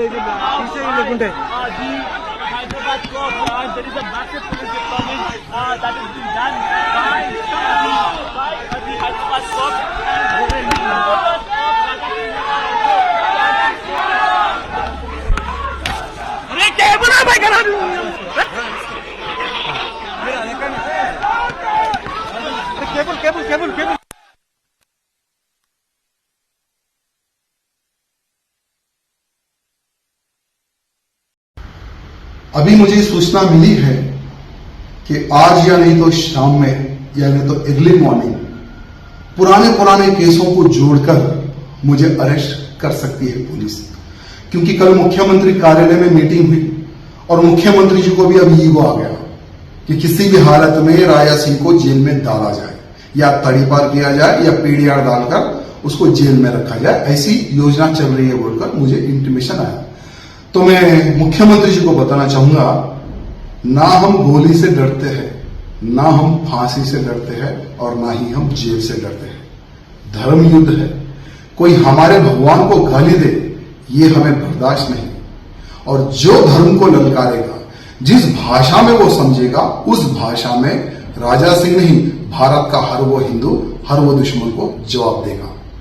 Hyderabad court, there is a massive police deployment that is being done by the Hyderabad court and अभी मुझे सूचना मिली है कि आज या नहीं तो शाम में या नहीं तो अर्ली मॉर्निंग पुराने केसों को जोड़कर मुझे अरेस्ट कर सकती है पुलिस, क्योंकि कल मुख्यमंत्री कार्यालय में मीटिंग हुई और मुख्यमंत्री जी को भी अभी ईगो आ गया कि किसी भी हालत में राजा सिंह को जेल में डाला जाए, या तड़ीपार किया जाए या पीडीआर डालकर उसको जेल में रखा जाए, ऐसी योजना चल रही है बोलकर मुझे इंटीमेशन आया। तो मैं मुख्यमंत्री जी को बताना चाहूंगा, ना हम गोली से डरते हैं, ना हम फांसी से डरते हैं और ना ही हम जेल से डरते हैं। धर्म युद्ध है, कोई हमारे भगवान को गाली दे ये हमें बर्दाश्त नहीं, और जो धर्म को ललकारेगा, जिस भाषा में वो समझेगा, उस भाषा में राजा सिंह नहीं भारत का हर वो हिंदू हर वो दुश्मन को जवाब देगा।